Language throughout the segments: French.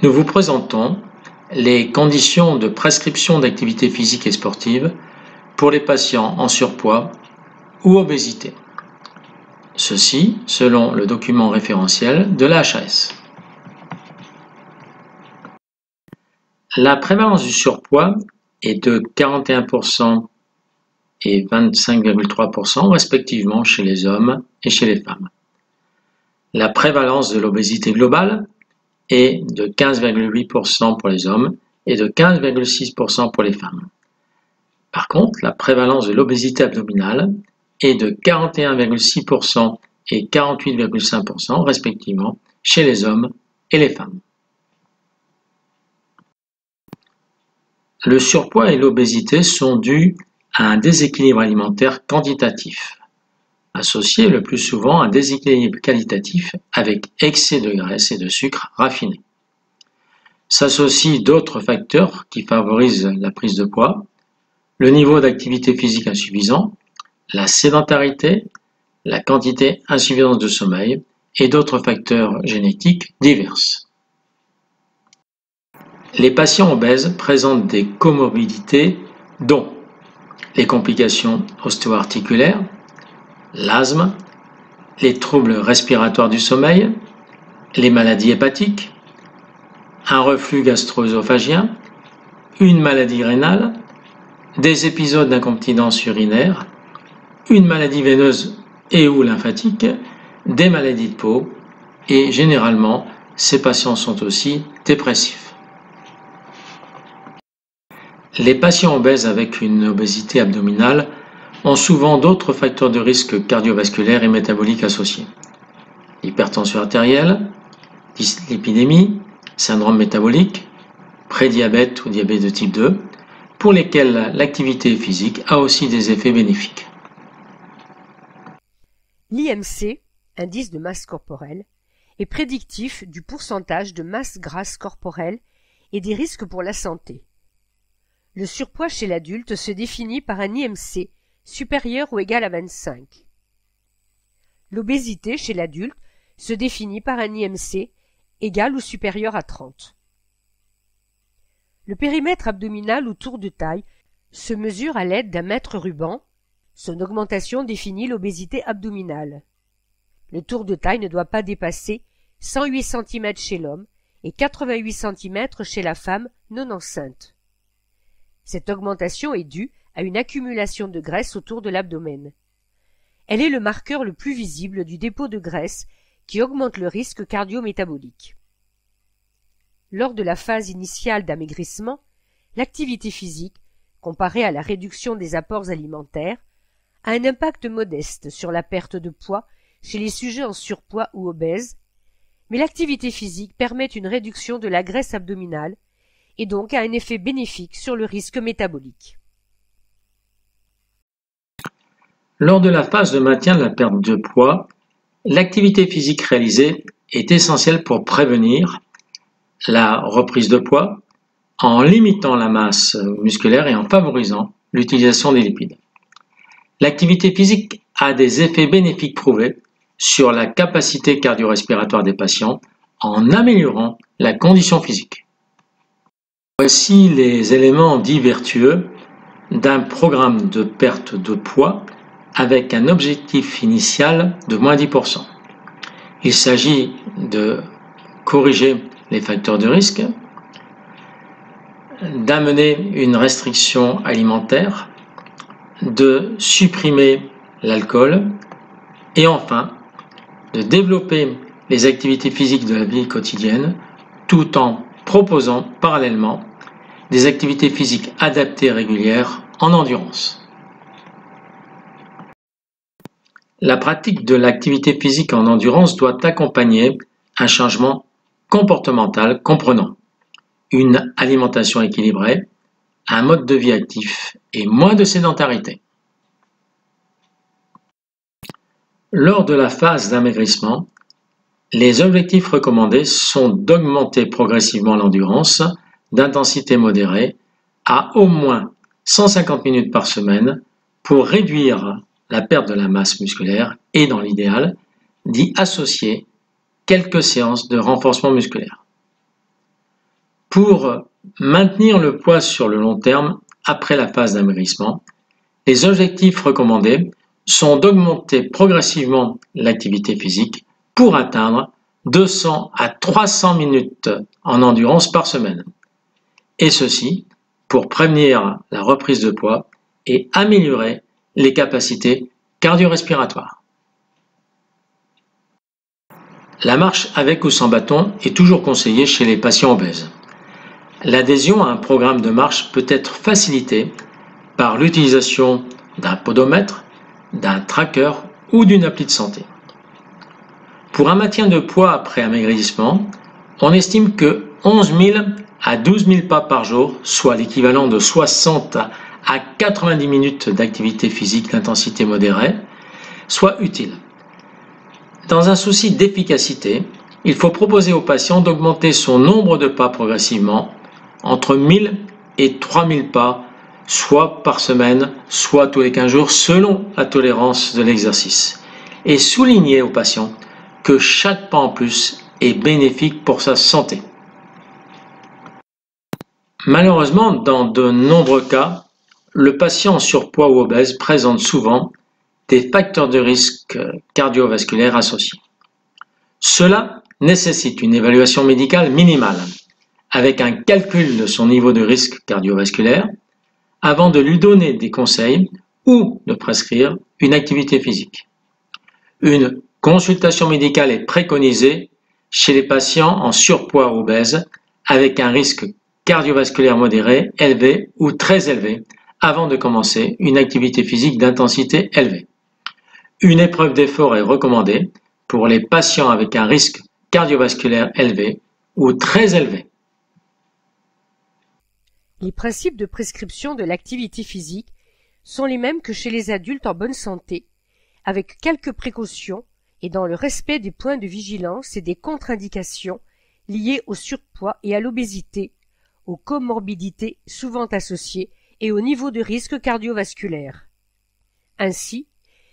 nous vous présentons les conditions de prescription d'activité physique et sportive pour les patients en surpoids ou obésité. Ceci selon le document référentiel de la HAS. La prévalence du surpoids est de 41% et 25,3% respectivement chez les hommes et chez les femmes. La prévalence de l'obésité globale est de 15,8% pour les hommes et de 15,6% pour les femmes. Par contre, la prévalence de l'obésité abdominale est de 41,6% et 48,5% respectivement chez les hommes et les femmes. Le surpoids et l'obésité sont dus à un déséquilibre alimentaire quantitatif, associé le plus souvent à un déséquilibre qualitatif avec excès de graisse et de sucre raffiné. S'associent d'autres facteurs qui favorisent la prise de poids, le niveau d'activité physique insuffisant, la sédentarité, la quantité insuffisante de sommeil et d'autres facteurs génétiques divers. Les patients obèses présentent des comorbidités dont les complications ostéo-articulaires, l'asthme, les troubles respiratoires du sommeil, les maladies hépatiques, un reflux gastro-œsophagien, une maladie rénale, des épisodes d'incontinence urinaire, une maladie veineuse et ou lymphatique, des maladies de peau et généralement ces patients sont aussi dépressifs. Les patients obèses avec une obésité abdominale ont souvent d'autres facteurs de risque cardiovasculaires et métaboliques associés. Hypertension artérielle, dyslipidémie, syndrome métabolique, prédiabète ou diabète de type 2, pour lesquels l'activité physique a aussi des effets bénéfiques. L'IMC, indice de masse corporelle, est prédictif du pourcentage de masse grasse corporelle et des risques pour la santé. Le surpoids chez l'adulte se définit par un IMC supérieur ou égal à 25. L'obésité chez l'adulte se définit par un IMC égal ou supérieur à 30. Le périmètre abdominal ou tour de taille se mesure à l'aide d'un mètre ruban. Son augmentation définit l'obésité abdominale. Le tour de taille ne doit pas dépasser 108 cm chez l'homme et 88 cm chez la femme non enceinte. Cette augmentation est due à une accumulation de graisse autour de l'abdomen. Elle est le marqueur le plus visible du dépôt de graisse qui augmente le risque cardio-métabolique. Lors de la phase initiale d'amaigrissement, l'activité physique, comparée à la réduction des apports alimentaires, a un impact modeste sur la perte de poids chez les sujets en surpoids ou obèses, mais l'activité physique permet une réduction de la graisse abdominale et donc a un effet bénéfique sur le risque métabolique. Lors de la phase de maintien de la perte de poids, l'activité physique réalisée est essentielle pour prévenir la reprise de poids en limitant la masse musculaire et en favorisant l'utilisation des lipides. L'activité physique a des effets bénéfiques prouvés sur la capacité cardio-respiratoire des patients en améliorant la condition physique. Voici les éléments dits vertueux d'un programme de perte de poids avec un objectif initial de moins 10%. Il s'agit de corriger les facteurs de risque, d'amener une restriction alimentaire, de supprimer l'alcool et enfin de développer les activités physiques de la vie quotidienne tout en proposant parallèlement des activités physiques adaptées et régulières en endurance. La pratique de l'activité physique en endurance doit accompagner un changement comportemental comprenant une alimentation équilibrée, un mode de vie actif et moins de sédentarité. Lors de la phase d'amaigrissement, les objectifs recommandés sont d'augmenter progressivement l'endurance d'intensité modérée à au moins 150 minutes par semaine pour réduire la perte de la masse musculaire et, dans l'idéal, d'y associer quelques séances de renforcement musculaire. Pour maintenir le poids sur le long terme après la phase d'amaigrissement, les objectifs recommandés sont d'augmenter progressivement l'activité physique pour atteindre 200 à 300 minutes en endurance par semaine. Et ceci pour prévenir la reprise de poids et améliorer les capacités cardio-respiratoires. La marche avec ou sans bâton est toujours conseillée chez les patients obèses. L'adhésion à un programme de marche peut être facilitée par l'utilisation d'un podomètre, d'un tracker ou d'une appli de santé. Pour un maintien de poids après amaigrissement, on estime que 11 000 à 12 000 pas par jour, soit l'équivalent de 60 à 90 minutes d'activité physique d'intensité modérée, soit utile. Dans un souci d'efficacité, il faut proposer au patient d'augmenter son nombre de pas progressivement entre 1000 et 3000 pas, soit par semaine, soit tous les 15 jours, selon la tolérance de l'exercice. Et souligner au patient que chaque pas en plus est bénéfique pour sa santé. Malheureusement, dans de nombreux cas, le patient en surpoids ou obèse présente souvent des facteurs de risque cardiovasculaires associés. Cela nécessite une évaluation médicale minimale, avec un calcul de son niveau de risque cardiovasculaire, avant de lui donner des conseils ou de prescrire une activité physique. Une consultation médicale est préconisée chez les patients en surpoids ou obèses avec un risque cardiovasculaire modéré, élevé ou très élevé avant de commencer une activité physique d'intensité élevée. Une épreuve d'effort est recommandée pour les patients avec un risque cardiovasculaire élevé ou très élevé. Les principes de prescription de l'activité physique sont les mêmes que chez les adultes en bonne santé, avec quelques précautions et dans le respect des points de vigilance et des contre-indications liées au surpoids et à l'obésité, aux comorbidités souvent associées et au niveau de risque cardiovasculaire. Ainsi,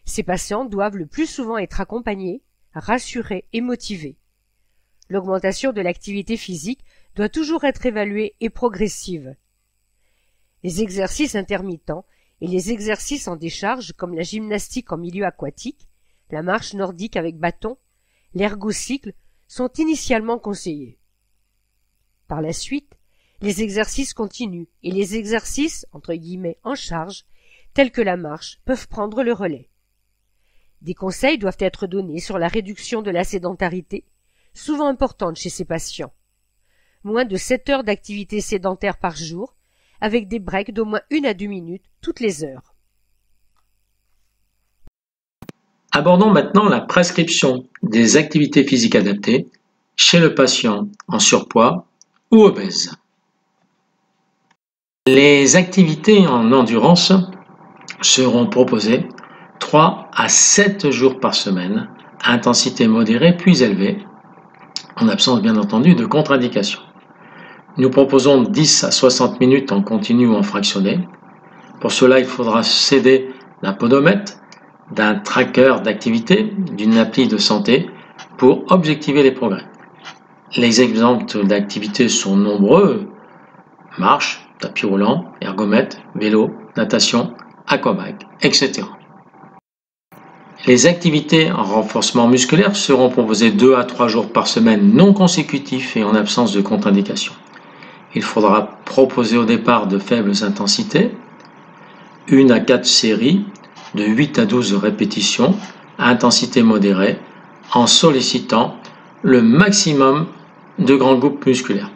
ces patients doivent le plus souvent être accompagnés, rassurés et motivés. L'augmentation de l'activité physique doit toujours être évaluée et progressive. Les exercices intermittents et les exercices en décharge comme la gymnastique en milieu aquatique, la marche nordique avec bâton, l'ergocycle sont initialement conseillés. Par la suite, les exercices continus et les exercices entre guillemets en charge, tels que la marche, peuvent prendre le relais. Des conseils doivent être donnés sur la réduction de la sédentarité, souvent importante chez ces patients. Moins de 7 heures d'activité sédentaire par jour, avec des breaks d'au moins 1 à 2 minutes toutes les heures. Abordons maintenant la prescription des activités physiques adaptées chez le patient en surpoids ou obèse. Les activités en endurance seront proposées 3 à 7 jours par semaine, à intensité modérée puis élevée, en absence bien entendu de contre-indications. Nous proposons 10 à 60 minutes en continu ou en fractionné. Pour cela, il faudra s'aider d'un podomètre, d'un tracker d'activité, d'une appli de santé pour objectiver les progrès. Les exemples d'activités sont nombreux: marche, tapis roulant, ergomètre, vélo, natation, aquabike, etc. Les activités en renforcement musculaire seront proposées 2 à 3 jours par semaine non consécutifs et en absence de contre-indication. Il faudra proposer au départ de faibles intensités, 1 à 4 séries de 8 à 12 répétitions à intensité modérée en sollicitant le maximum de grands groupes musculaires.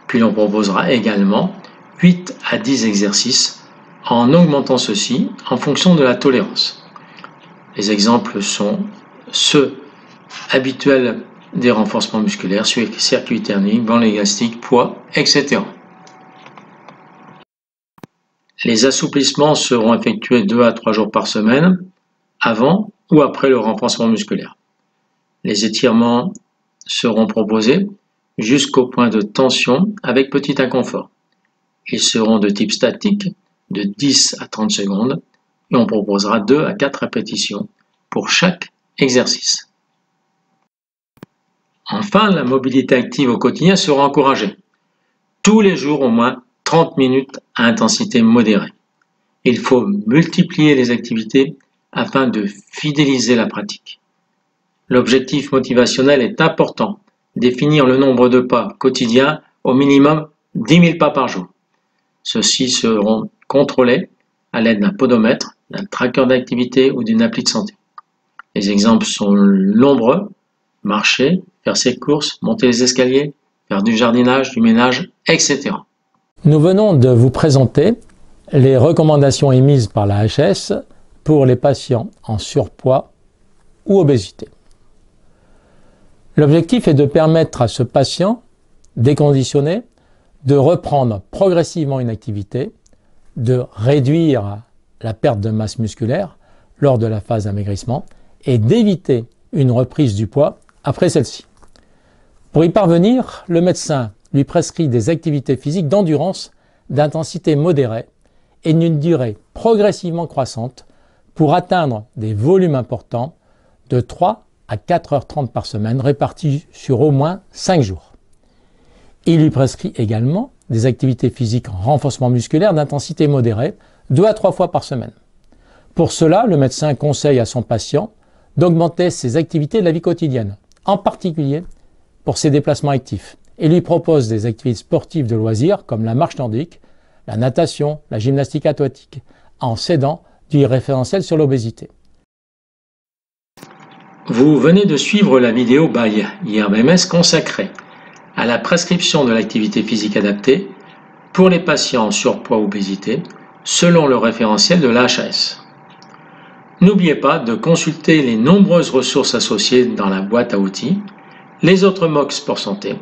Puis l'on proposera également 8 à 10 exercices en augmentant ceux-ci en fonction de la tolérance. Les exemples sont ceux habituels des renforcements musculaires, circuit thermique, banc élastique, poids, etc. Les assouplissements seront effectués 2 à 3 jours par semaine, avant ou après le renforcement musculaire. Les étirements seront proposés jusqu'au point de tension avec petit inconfort. Ils seront de type statique, de 10 à 30 secondes, et on proposera 2 à 4 répétitions pour chaque exercice. Enfin, la mobilité active au quotidien sera encouragée. tous les jours au moins 30 minutes à intensité modérée. Il faut multiplier les activités afin de fidéliser la pratique. L'objectif motivationnel est important. Définir le nombre de pas quotidiens au minimum 10 000 pas par jour. Ceux-ci seront contrôlés à l'aide d'un podomètre, d'un tracker d'activité ou d'une appli de santé. Les exemples sont nombreux: marcher, faire ses courses, monter les escaliers, faire du jardinage, du ménage, etc. Nous venons de vous présenter les recommandations émises par la HAS pour les patients en surpoids ou obésité. L'objectif est de permettre à ce patient déconditionné de reprendre progressivement une activité, de réduire la perte de masse musculaire lors de la phase d'amaigrissement et d'éviter une reprise du poids après celle-ci. Pour y parvenir, le médecin lui prescrit des activités physiques d'endurance d'intensité modérée et d'une durée progressivement croissante pour atteindre des volumes importants de 3 à 4h30 par semaine répartis sur au moins 5 jours. Il lui prescrit également des activités physiques en renforcement musculaire d'intensité modérée 2 à 3 fois par semaine. Pour cela, le médecin conseille à son patient d'augmenter ses activités de la vie quotidienne, en particulier pour ses déplacements actifs, et lui propose des activités sportives de loisirs comme la marche nordique, la natation, la gymnastique aquatique, en s'aidant du référentiel sur l'obésité. Vous venez de suivre la vidéo by IRBMS consacrée à la prescription de l'activité physique adaptée pour les patients en surpoids ou obésité selon le référentiel de l'HAS. N'oubliez pas de consulter les nombreuses ressources associées dans la boîte à outils, les autres MOOC Sport Santé,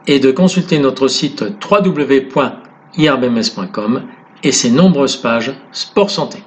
et de consulter notre site www.irbms.com et ses nombreuses pages Sport Santé.